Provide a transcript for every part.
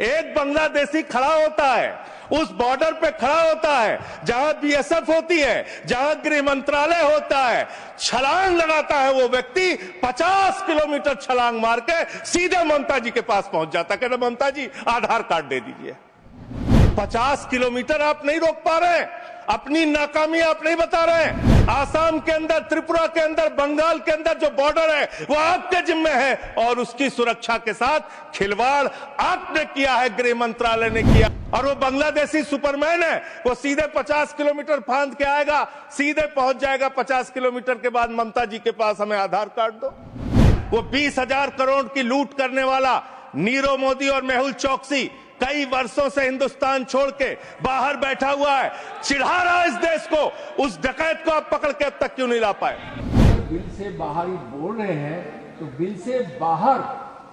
एक बांग्लादेशी खड़ा होता है, उस बॉर्डर पे खड़ा होता है जहां बीएसएफ होती है, जहां गृह मंत्रालय होता है, छलांग लगाता है वो व्यक्ति, 50 किलोमीटर छलांग मार के सीधे ममता जी के पास पहुंच जाता है। कहते ममता जी आधार कार्ड दे दीजिए। 50 किलोमीटर आप नहीं रोक पा रहे, अपनी नाकामी आप नहीं बता रहे। आसाम के अंदर, त्रिपुरा के अंदर, बंगाल के अंदर जो बॉर्डर है वो आपके जिम्मे है और उसकी सुरक्षा के साथ खिलवाड़ आपने किया है, गृह मंत्रालय ने किया। और वो बांग्लादेशी सुपरमैन है, वो सीधे 50 किलोमीटर फांद के आएगा, सीधे पहुंच जाएगा 50 किलोमीटर के बाद ममता जी के पास, हमें आधार कार्ड दो। वो 20,000 करोड़ की लूट करने वाला नीरव मोदी और मेहुल चौकसी कई वर्षों से हिंदुस्तान छोड़ के बाहर बैठा हुआ है, चिढ़ा रहा है इस देश को। उस डकैत को आप पकड़ के अब तक क्यों नहीं ला पाए? बिल से बाहर ही बोल रहे हैं तो बिल से बाहर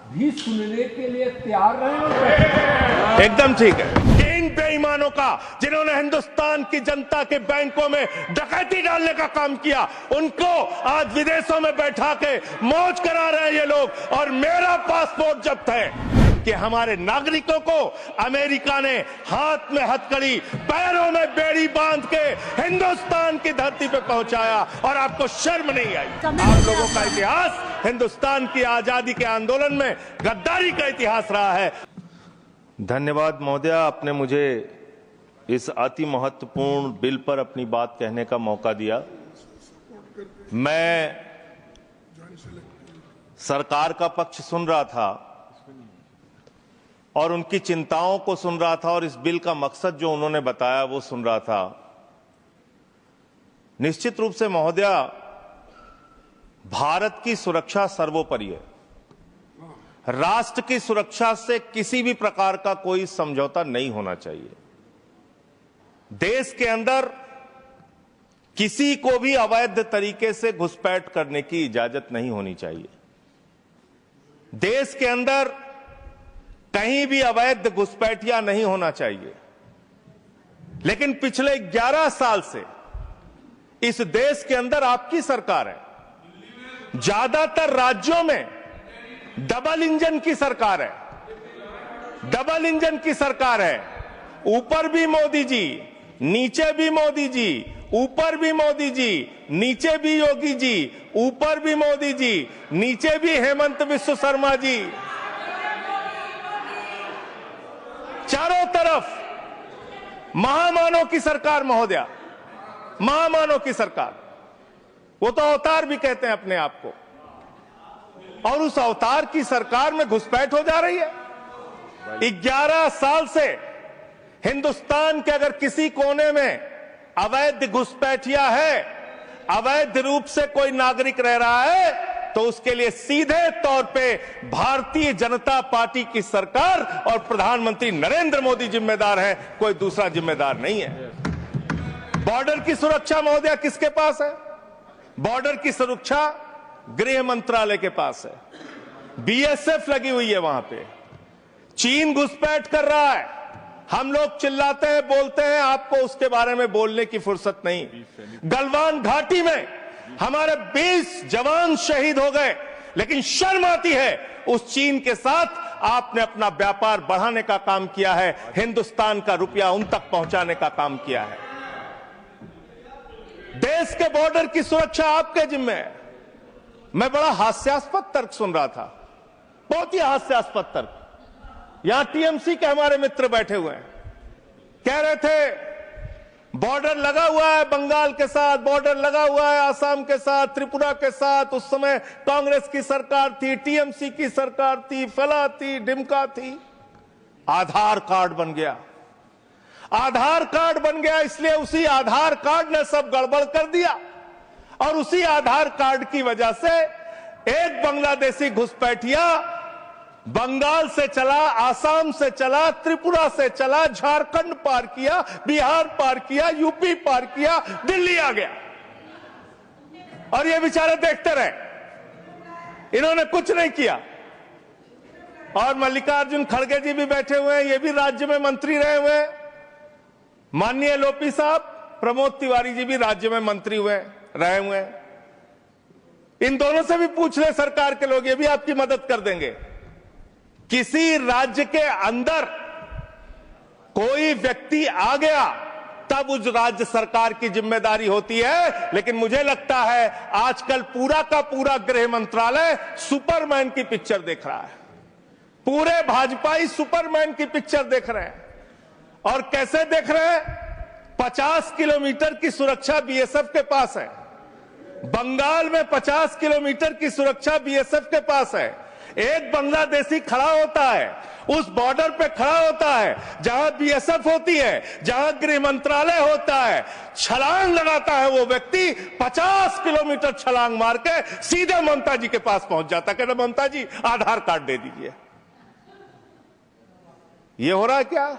भी सुनने के लिए तैयार रहे। एकदम ठीक है। इन बेईमानों का जिन्होंने हिंदुस्तान की जनता के बैंकों में डकैती डालने का काम किया, उनको आज विदेशों में बैठा के मौज करा रहे हैं ये लोग। और मेरा पासपोर्ट जब्त है कि हमारे नागरिकों को अमेरिका ने हाथ में हथकड़ी, पैरों में बेड़ी बांध के हिंदुस्तान की धरती पे पहुंचाया और आपको शर्म नहीं आई। आप लोगों का इतिहास हिंदुस्तान की आजादी के आंदोलन में गद्दारी का इतिहास रहा है। धन्यवाद महोदय, आपने मुझे इस अति महत्वपूर्ण बिल पर अपनी बात कहने का मौका दिया। मैं सरकार का पक्ष सुन रहा था और उनकी चिंताओं को सुन रहा था और इस बिल का मकसद जो उन्होंने बताया वो सुन रहा था। निश्चित रूप से महोदय, भारत की सुरक्षा सर्वोपरि है। राष्ट्र की सुरक्षा से किसी भी प्रकार का कोई समझौता नहीं होना चाहिए। देश के अंदर किसी को भी अवैध तरीके से घुसपैठ करने की इजाजत नहीं होनी चाहिए। देश के अंदर कहीं भी अवैध घुसपैठिया नहीं होना चाहिए। लेकिन पिछले 11 साल से इस देश के अंदर आपकी सरकार है। ज्यादातर राज्यों में डबल इंजन की सरकार है, डबल इंजन की सरकार है। ऊपर भी मोदी जी, नीचे भी मोदी जी, ऊपर भी मोदी जी, नीचे भी योगी जी, ऊपर भी मोदी जी, नीचे भी हेमंत बिस्व शर्मा जी। चारों तरफ महामानव की सरकार महोदया, महामानव की सरकार। वो तो अवतार भी कहते हैं अपने आप को। और उस अवतार की सरकार में घुसपैठ हो जा रही है। 11 साल से हिंदुस्तान के अगर किसी कोने में अवैध घुसपैठिया है, अवैध रूप से कोई नागरिक रह रहा है, तो उसके लिए सीधे तौर पे भारतीय जनता पार्टी की सरकार और प्रधानमंत्री नरेंद्र मोदी जिम्मेदार है, कोई दूसरा जिम्मेदार नहीं है। बॉर्डर की सुरक्षा महोदया किसके पास है? बॉर्डर की सुरक्षा गृह मंत्रालय के पास है। बीएसएफ लगी हुई है वहां पे। चीन घुसपैठ कर रहा है, हम लोग चिल्लाते हैं, बोलते हैं, आपको उसके बारे में बोलने की फुर्सत नहीं। गलवान घाटी में हमारे 20 जवान शहीद हो गए, लेकिन शर्म आती है उस चीन के साथ आपने अपना व्यापार बढ़ाने का काम किया है, हिंदुस्तान का रुपया उन तक पहुंचाने का काम किया है। देश के बॉर्डर की सुरक्षा आपके जिम्मे है। मैं बड़ा हास्यास्पद तर्क सुन रहा था, बहुत ही हास्यास्पद तर्क। यहां टीएमसी के हमारे मित्र बैठे हुए हैं, कह रहे थे बॉर्डर लगा हुआ है बंगाल के साथ, बॉर्डर लगा हुआ है आसाम के साथ, त्रिपुरा के साथ। उस समय कांग्रेस की सरकार थी, टीएमसी की सरकार थी, फला थी, डिमका थी। आधार कार्ड बन गया, आधार कार्ड बन गया, इसलिए उसी आधार कार्ड ने सब गड़बड़ कर दिया। और उसी आधार कार्ड की वजह से एक बांग्लादेशी घुसपैठिया बंगाल से चला, आसाम से चला, त्रिपुरा से चला, झारखंड पार किया, बिहार पार किया, यूपी पार किया, दिल्ली आ गया। और ये बेचारे देखते रहे, इन्होंने कुछ नहीं किया। और मल्लिकार्जुन खड़गे जी भी बैठे हुए हैं, ये भी राज्य में मंत्री रहे हुए हैं। माननीय लोपी साहब, प्रमोद तिवारी जी भी राज्य में मंत्री रहे हुए हैं। इन दोनों से भी पूछ ले सरकार के लोग, ये भी आपकी मदद कर देंगे। किसी राज्य के अंदर कोई व्यक्ति आ गया तब उस राज्य सरकार की जिम्मेदारी होती है। लेकिन मुझे लगता है आजकल पूरा का पूरा गृह मंत्रालय सुपरमैन की पिक्चर देख रहा है। पूरे भाजपाई सुपरमैन की पिक्चर देख रहे हैं। और कैसे देख रहे हैं? 50 किलोमीटर की सुरक्षा बीएसएफ के पास है। बंगाल में 50 किलोमीटर की सुरक्षा बीएसएफ के पास है। एक बांग्लादेशी खड़ा होता है, उस बॉर्डर पे खड़ा होता है जहां बीएसएफ होती है, जहां गृह मंत्रालय होता है, छलांग लगाता है वो व्यक्ति, 50 किलोमीटर छलांग मार के सीधे ममता जी के पास पहुंच जाता है। कहता ममता जी आधार कार्ड दे दीजिए। ये हो रहा है क्या?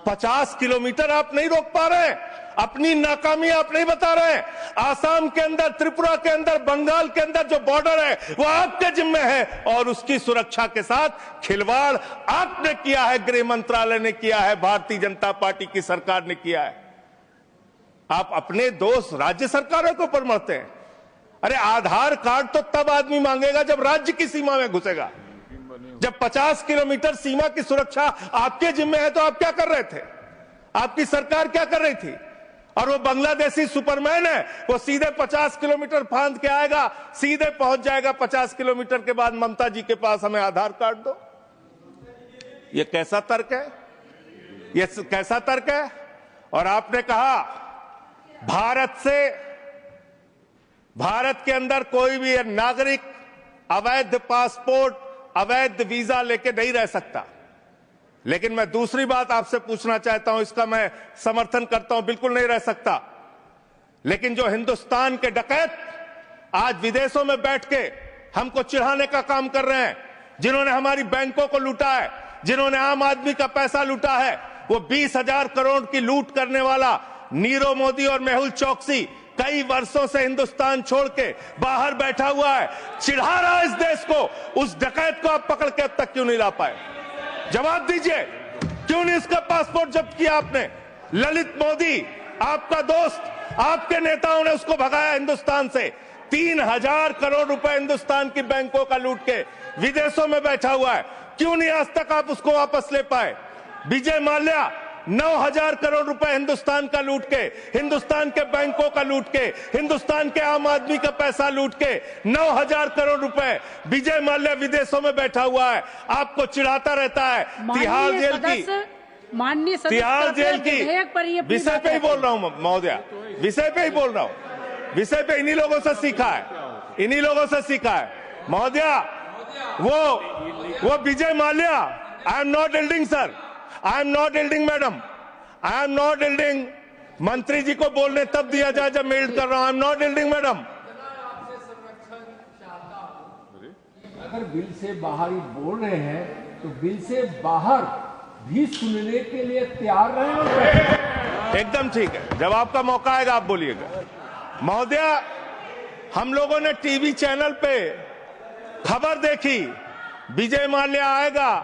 50 किलोमीटर आप नहीं रोक पा रहे हैं। अपनी नाकामी आप नहीं बता रहे हैं। आसाम के अंदर, त्रिपुरा के अंदर, बंगाल के अंदर जो बॉर्डर है वो आपके जिम्मे है और उसकी सुरक्षा के साथ खिलवाड़ आपने किया है, गृह मंत्रालय ने किया है, भारतीय जनता पार्टी की सरकार ने किया है। आप अपने दोस्त राज्य सरकारों के ऊपर मरते हैं। अरे आधार कार्ड तो तब आदमी मांगेगा जब राज्य की सीमा में घुसेगा। जब 50 किलोमीटर सीमा की सुरक्षा आपके जिम्मे है तो आप क्या कर रहे थे? आपकी सरकार क्या कर रही थी? और वो बांग्लादेशी सुपरमैन है, वो सीधे 50 किलोमीटर फांद के आएगा, सीधे पहुंच जाएगा 50 किलोमीटर के बाद ममता जी के पास, हमें आधार कार्ड दो। ये कैसा तर्क है? ये कैसा तर्क है? और आपने कहा भारत के अंदर कोई भी नागरिक अवैध पासपोर्ट, अवैध वीजा लेके नहीं रह सकता। लेकिन मैं दूसरी बात आपसे पूछना चाहता हूं, इसका मैं समर्थन करता हूं, बिल्कुल नहीं रह सकता। लेकिन जो हिंदुस्तान के डकैत आज विदेशों में बैठ के हमको चिढ़ाने का काम कर रहे हैं, जिन्होंने हमारी बैंकों को लूटा है, जिन्होंने आम आदमी का पैसा लूटा है, वो 20,000 करोड़ की लूट करने वाला नीरव मोदी और मेहुल चौकसी कई वर्षों से हिंदुस्तान छोड़ के बाहर बैठा हुआ है, चिढ़ा रहा है इस देश को। उस डकैत को आप पकड़ के अब तक क्यों नहीं ला पाए? जवाब दीजिए, क्यों नहीं इसका पासपोर्ट जब्त किया आपने? ललित मोदी आपका दोस्त, आपके नेताओं ने उसको भगाया हिंदुस्तान से। 3,000 करोड़ रुपए हिंदुस्तान की बैंकों का लूट के विदेशों में बैठा हुआ है, क्यों नहीं आज तक आप उसको वापस ले पाए? विजय माल्या 9,000 करोड़ रुपए हिंदुस्तान का लूट के, हिंदुस्तान के बैंकों का लूट के, हिंदुस्तान के आम आदमी का पैसा लूट के 9,000 करोड़ रुपए विजय माल्या विदेशों में बैठा हुआ है, आपको चिढ़ाता रहता है। तिहाड़ जेल की, माननीय तिहाड़ जेल की विषय पे ही बोल रहा हूं महोदया, विषय पे ही बोल रहा हूं, विषय पे इन्हीं लोगों से सीखा है, इन्हीं लोगों से सीखा है महोदया। वो Vijay Mallya, I am not eluding sir, I am not eluding madam, I am not eluding. मंत्री जी को बोलने तब दिया जाए जब मैं एल्ड कर रहा हूं। आई एम नॉट एल्डिंग मैडम। अगर बिल से बाहर ही बोल रहे हैं तो बिल से बाहर भी सुनने के लिए तैयार रहे। एकदम ठीक है, जब आपका मौका आएगा आप बोलिएगा। महोदया, हम लोगों ने टीवी चैनल पे खबर देखी, विजय माल्या आएगा,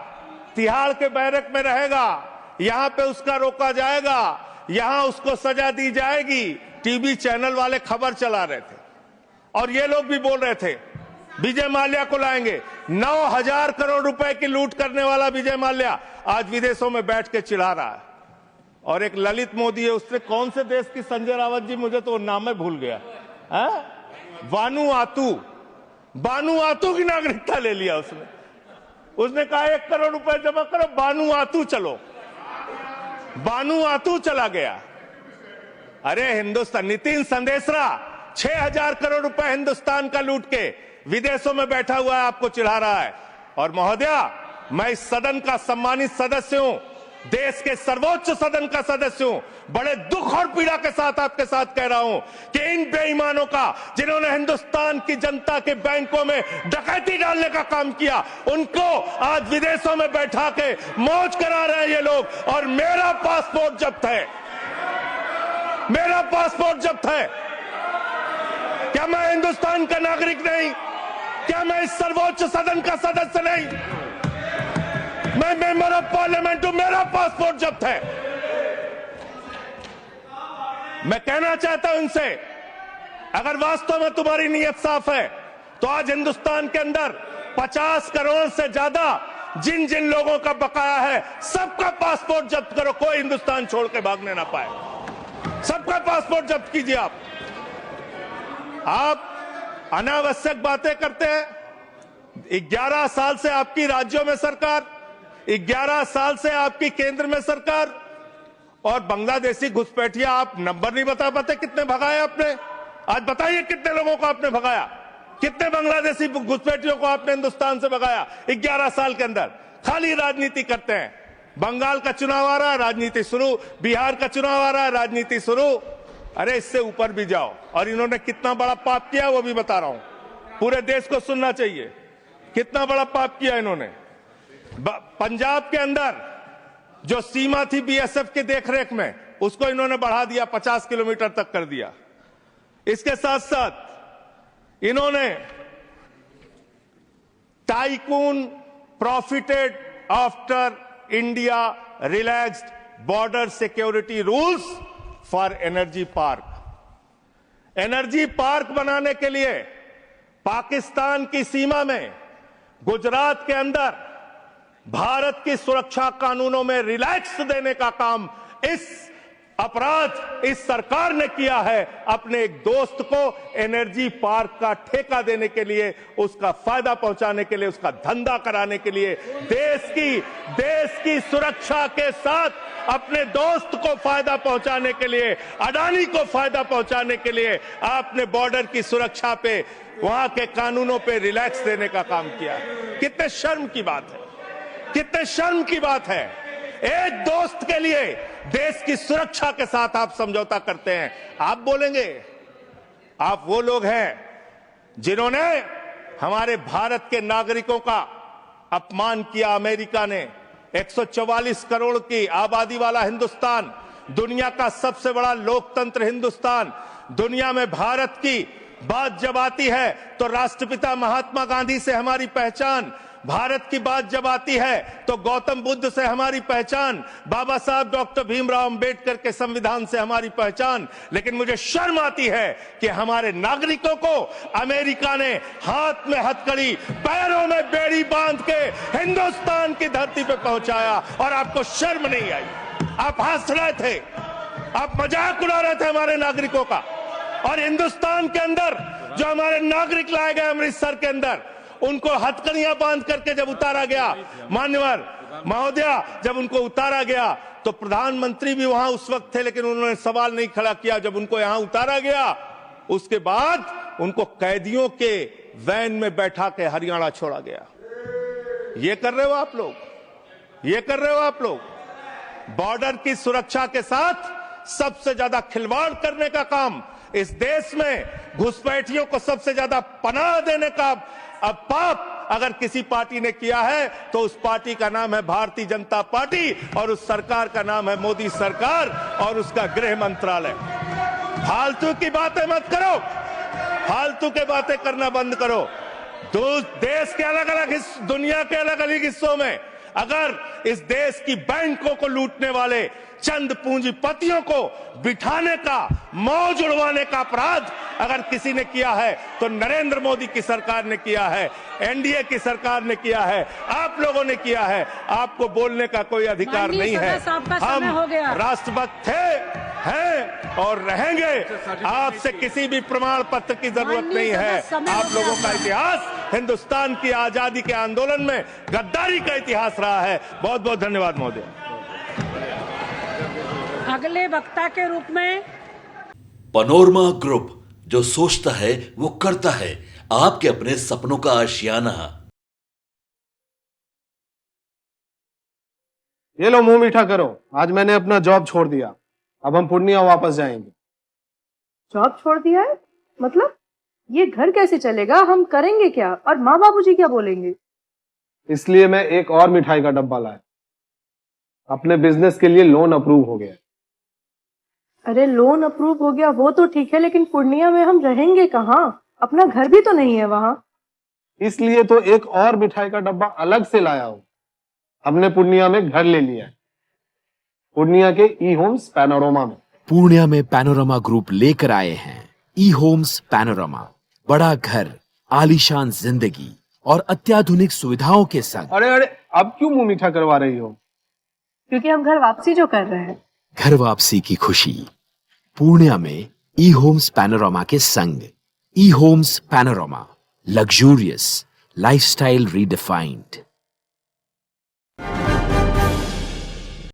तिहाड़ के बैरक में रहेगा, यहां पे उसका रोका जाएगा, यहां उसको सजा दी जाएगी। टीवी चैनल वाले खबर चला रहे थे और ये लोग भी बोल रहे थे विजय माल्या को लाएंगे। 9,000 करोड़ रुपए की लूट करने वाला विजय माल्या आज विदेशों में बैठ के चिढ़ा रहा है। और एक ललित मोदी है, उसने कौन से देश की, संजय रावत जी, मुझे तो नाम में भूल गया, बानुआतू की नागरिकता ले लिया उसने। उसने कहा 1 करोड़ रुपए जमा करो, बानुआतू चलो, बानुआतू चला गया। अरे हिंदुस्तान, नितिन संदेशरा 6,000 करोड़ रुपए हिंदुस्तान का लूट के विदेशों में बैठा हुआ है, आपको चिढ़ा रहा है। और महोदया, मैं इस सदन का सम्मानित सदस्य हूं, देश के सर्वोच्च सदन का सदस्य हूं, बड़े दुख और पीड़ा के साथ आपके साथ कह रहा हूं कि इन बेईमानों का, जिन्होंने हिंदुस्तान की जनता के बैंकों में डकैती डालने का काम किया, उनको आज विदेशों में बैठा के मौज करा रहे हैं ये लोग। और मेरा पासपोर्ट जब्त है, मेरा पासपोर्ट जब्त है। क्या मैं हिंदुस्तान का नागरिक नहीं? क्या मैं इस सर्वोच्च सदन का सदस्य नहीं? मैं मेंबर ऑफ पार्लियामेंट हूं, मेरा पासपोर्ट जब्त है। मैं कहना चाहता हूं इनसे, अगर वास्तव में तुम्हारी नीयत साफ है तो आज हिंदुस्तान के अंदर 50 करोड़ से ज्यादा जिन जिन लोगों का बकाया है सबका पासपोर्ट जब्त करो, कोई हिंदुस्तान छोड़ के भागने ना पाए। सबका पासपोर्ट जब्त कीजिए। आप अनावश्यक बातें करते हैं। 11 साल से आपकी राज्यों में सरकार, 11 साल से आपकी केंद्र में सरकार, और बांग्लादेशी घुसपैठिया आप नंबर नहीं बता पाते कितने भगाए आपने। आज बताइए कितने लोगों को आपने भगाया, कितने बांग्लादेशी घुसपैठियों को आपने हिंदुस्तान से भगाया 11 साल के अंदर। खाली राजनीति करते हैं। बंगाल का चुनाव आ रहा है, राजनीति शुरू। बिहार का चुनाव आ रहा है, राजनीति शुरू। अरे इससे ऊपर भी जाओ। और इन्होंने कितना बड़ा पाप किया वो भी बता रहा हूं, पूरे देश को सुनना चाहिए कितना बड़ा पाप किया इन्होंने। पंजाब के अंदर जो सीमा थी बीएसएफ के देखरेख में, उसको इन्होंने बढ़ा दिया, 50 किलोमीटर तक कर दिया। इसके साथ साथ इन्होंने tycoon profited after India relaxed border security rules for energy park. Energy park बनाने के लिए पाकिस्तान की सीमा में, गुजरात के अंदर भारत की सुरक्षा कानूनों में रिलैक्स देने का काम इस अपराध इस सरकार ने किया है। अपने एक दोस्त को एनर्जी पार्क का ठेका देने के लिए, उसका फायदा पहुंचाने के लिए, उसका धंधा कराने के लिए, देश की सुरक्षा के साथ अपने दोस्त को फायदा पहुंचाने के लिए, अडानी को फायदा पहुंचाने के लिए आपने बॉर्डर की सुरक्षा पे, वहां के कानूनों पे रिलैक्स देने का काम किया। कितने शर्म की बात है, कितने शर्म की बात है। एक दोस्त के लिए देश की सुरक्षा के साथ आप समझौता करते हैं। आप बोलेंगे आप वो लोग हैं जिन्होंने हमारे भारत के नागरिकों का अपमान किया। अमेरिका ने 144 करोड़ की आबादी वाला हिंदुस्तान, दुनिया का सबसे बड़ा लोकतंत्र हिंदुस्तान, दुनिया में भारत की बात जब आती है तो राष्ट्रपिता महात्मा गांधी से हमारी पहचान, भारत की बात जब आती है तो गौतम बुद्ध से हमारी पहचान, बाबा साहब डॉक्टर भीमराव अंबेडकर के संविधान से हमारी पहचान। लेकिन मुझे शर्म आती है कि हमारे नागरिकों को अमेरिका ने हाथ में हथकड़ी, पैरों में बेड़ी बांध के हिंदुस्तान की धरती पे पहुंचाया और आपको शर्म नहीं आई। आप हंस रहे थे, आप मजाक उड़ा रहे थे हमारे नागरिकों का। और हिंदुस्तान के अंदर जो हमारे नागरिक लाए गए अमृतसर के अंदर, उनको हथकड़ियां बांध करके जब उतारा गया, मान्यवर महोदया, जब उनको उतारा गया तो प्रधानमंत्री भी वहां उस वक्त थे, लेकिन उन्होंने सवाल नहीं खड़ा किया। जब उनको यहां उतारा गया उसके बाद उनको कैदियों के वैन में बैठा के हरियाणा छोड़ा गया। ये कर रहे हो आप लोग, ये कर रहे हो आप लोग। बॉर्डर की सुरक्षा के साथ सबसे ज्यादा खिलवाड़ करने का काम इस देश में, घुसपैठियों को सबसे ज्यादा पनाह देने का अब पाप अगर किसी पार्टी ने किया है तो उस पार्टी का नाम है भारतीय जनता पार्टी, और उस सरकार का नाम है मोदी सरकार और उसका गृह मंत्रालय। फालतू की बातें मत करो, फालतू के बातें करना बंद करो। देश के अलग अलग दुनिया के अलग अलग हिस्सों में अगर इस देश की बैंकों को लूटने वाले चंद पूंजीपतियों को बिठाने का, मौज उड़वाने का अपराध अगर किसी ने किया है तो नरेंद्र मोदी की सरकार ने किया है, एनडीए की सरकार ने किया है, आप लोगों ने किया है। आपको बोलने का कोई अधिकार नहीं है। हम राष्ट्रभक्त थे, हैं और रहेंगे। आपसे किसी भी प्रमाण पत्र की जरूरत नहीं है। आप लोगों का इतिहास हिंदुस्तान की आजादी के आंदोलन में गद्दारी का इतिहास रहा है। बहुत बहुत धन्यवाद महोदय। अगले वक्ता के रूप में पैनोरमा ग्रुप, जो सोचता है वो करता है, आपके अपने सपनों का आशियाना। ये लो मुंह मीठा करो, आज मैंने अपना जॉब छोड़ दिया, अब हम पूर्णिया वापस जाएंगे। जॉब छोड़ दिया है? मतलब ये घर कैसे चलेगा? हम करेंगे क्या? और माँ बाबूजी क्या बोलेंगे? इसलिए मैं एक और मिठाई का डब्बा लाया। अपने बिजनेस के लिए लोन अप्रूव हो गया। अरे लोन अप्रूव हो गया वो तो ठीक है, लेकिन पूर्णिया में हम रहेंगे कहाँ? अपना घर भी तो नहीं है वहाँ। इसलिए तो एक और मिठाई का डब्बा अलग से लाया हूँ। हमने पूर्णिया में घर ले लिया है, पूर्णिया के ई होम्स पैनोरमा में। पूर्णिया में पैनोरमा ग्रुप लेकर आए हैं ई होम्स पैनोरमा। बड़ा घर, आलीशान जिंदगी और अत्याधुनिक सुविधाओं के संग। अरे अरे अब क्यों मुंह मीठा करवा रही हो? क्योंकि हम घर वापसी जो कर रहे हैं। घर वापसी की खुशी पूर्णिया में ई होम्स पैनोरामा के संग। E Homes Panorama, luxurious lifestyle redefined.